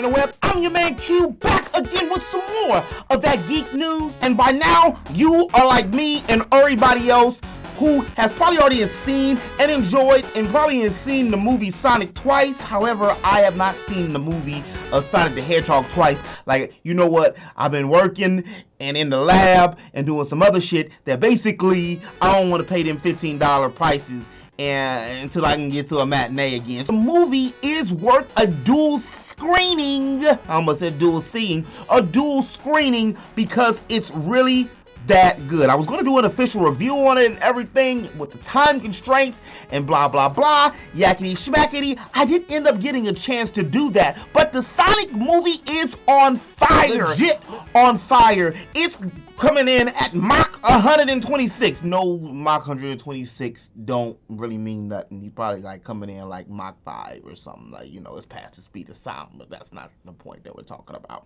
interweb. I'm your man Q, back again with some more of that geek news. And by now, you are like me and everybody else who has probably already seen and enjoyed and probably has seen the movie Sonic twice. However, I have not seen the movie Sonic the Hedgehog twice. Like, you know what? I've been working and in the lab and doing some other shit that basically I don't want to pay them $15 prices until I can get to a matinee again. The movie is worth a dual screening. I almost said dual seeing. A dual screening because it's really that good. I was going to do an official review on it and everything with the time constraints and blah blah blah, yakety schmackety. I didn't end up getting a chance to do that, but the Sonic movie is on fire. Legit on fire. It's coming in at Mach 126. No, Mach 126 don't really mean nothing. He's probably like coming in like Mach 5 or something, like, you know, it's past the speed of sound, but that's not the point that we're talking about.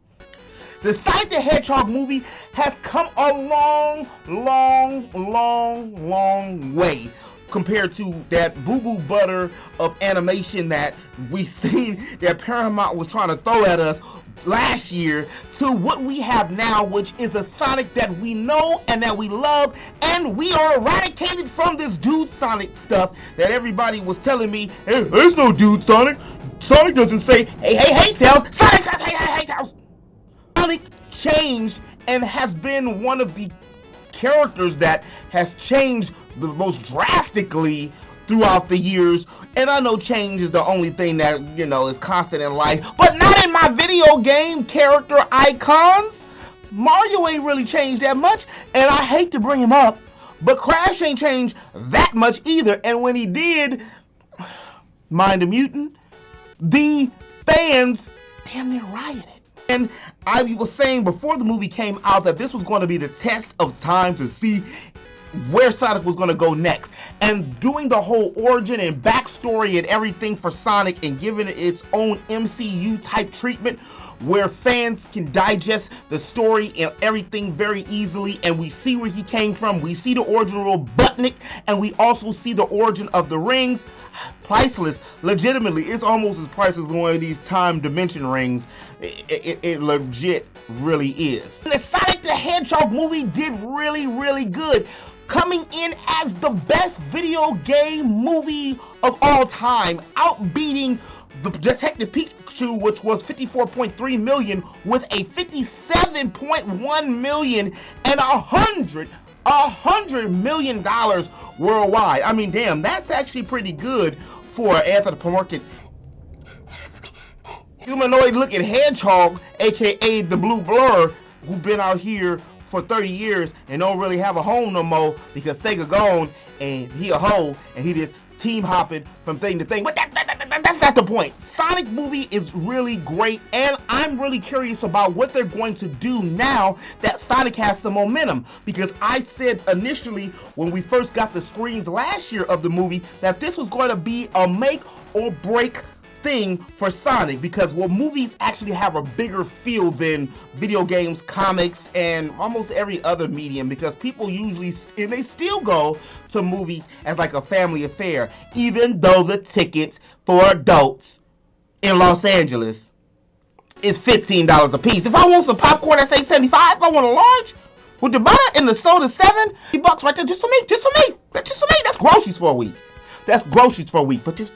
The Sonic the Hedgehog movie has come a long way compared to that boo-boo butter of animation that we seen that Paramount was trying to throw at us last year to what we have now, which is a Sonic that we know and that we love, and we are eradicated from this dude Sonic stuff that everybody was telling me, hey, there's no dude Sonic. Sonic doesn't say, hey, Tails. Sonic says, hey, Tails. Sonic changed and has been one of the characters that has changed the most drastically throughout the years. And I know change is the only thing that, you know, is constant in life, but not in my video game character icons. Mario ain't really changed that much, and I hate to bring him up, but Crash ain't changed that much either. And when he did, Mind the Mutant, the fans damn near rioted. And I was saying before the movie came out that this was going to be the test of time to see where Sonic was going to go next. And doing the whole origin and backstory and everything for Sonic and giving it its own MCU type treatment where fans can digest the story and everything very easily, and we see where he came from. We see the original Robotnik, and we also see the origin of the rings. Priceless. Legitimately, it's almost as priceless as one of these time dimension rings. It legit really is. And the Sonic the Hedgehog movie did really good, coming in as the best video game movie of all time, outbeating the Detective Pikachu, which was $54.3 million, with a $57.1 million and $100 million worldwide. I mean, damn, that's actually pretty good for an anthropomorphic humanoid looking hedgehog, aka the Blue Blur, who's been out here for 30 years and don't really have a home no more because Sega gone and he a hoe and he just team hopping from thing to thing. But that's not the point. Sonic movie is really great, and I'm really curious about what they're going to do now that Sonic has some momentum, because I said initially when we first got the screens last year of the movie that this was going to be a make or break thing for Sonic, because movies actually have a bigger feel than video games, comics, and almost every other medium, because people usually, and they still go to movies as like a family affair, even though the tickets for adults in Los Angeles is $15 a piece. If I want some popcorn, I say $75. If I want a large with the butter and the soda, $7 right there, just for me. That's groceries for a week. But just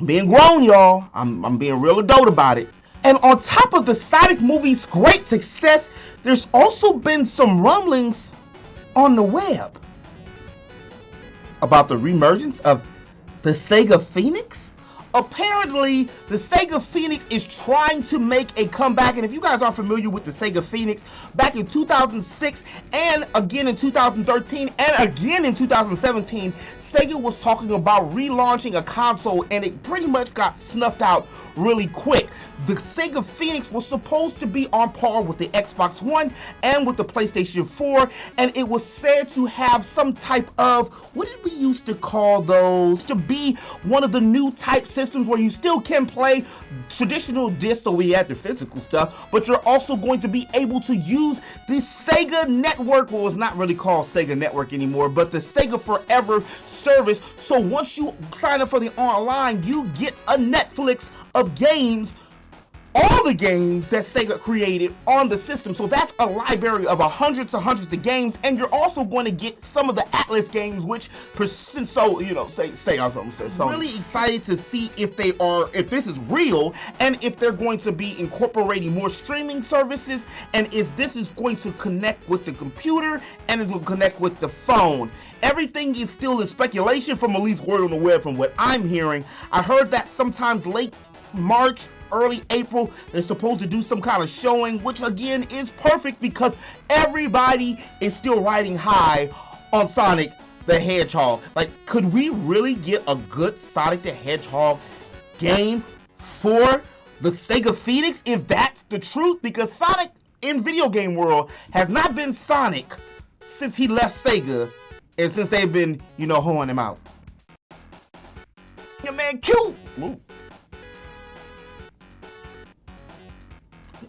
being grown, y'all. I'm being real adult about it. And on top of the Sonic movie's great success, there's also been some rumblings on the web about the reemergence of the Sega Phoenix. Apparently, the Sega Phoenix is trying to make a comeback, and if you guys are familiar with the Sega Phoenix, back in 2006 and again in 2013 and again in 2017, Sega was talking about relaunching a console, and it pretty much got snuffed out really quick. The Sega Phoenix was supposed to be on par with the Xbox One and with the PlayStation 4, and it was said to have some type of, what did we used to call those? To be one of the new type systems where you still can play traditional discs, so we had the physical stuff, but you're also going to be able to use the Sega Network, well, it's not really called Sega Network anymore, but the Sega Forever service. So once you sign up for the online, you get a Netflix of games all the games that Sega created on the system. So that's a library of hundreds of games, and you're also going to get some of the Atlas games, which so say I'm really excited to see if this is real, and if they're going to be incorporating more streaming services, and this is going to connect with the computer and it will connect with the phone. Everything is still in speculation from at least word on the web from what I'm hearing. I heard that sometimes late March, early April, they're supposed to do some kind of showing, which again is perfect because everybody is still riding high on Sonic the Hedgehog. Like, could we really get a good Sonic the Hedgehog game for the Sega Phoenix if that's the truth? Because Sonic in video game world has not been Sonic since he left Sega and since they've been, hoeing him out. Your man Q. Ooh.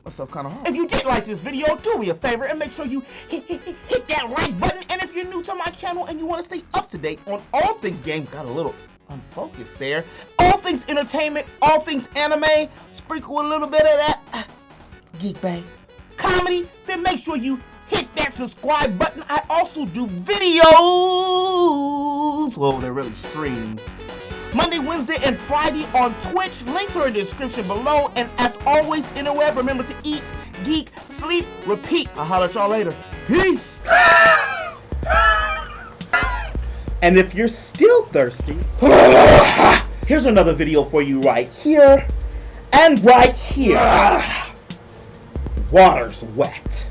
Myself kind of hard. If you did like this video, do me a favor and make sure you hit that like button. And if you're new to my channel and you want to stay up to date on all things games, got a little unfocused there, all things entertainment, all things anime, sprinkle a little bit of that geek bang comedy, then make sure you hit that subscribe button. I also do videos, well, they're really streams, Monday, Wednesday, and Friday on Twitch. Links are in the description below. And as always, interweb, remember to eat, geek, sleep, repeat. I'll holler at y'all later. Peace. And if you're still thirsty, here's another video for you right here and right here. Water's wet.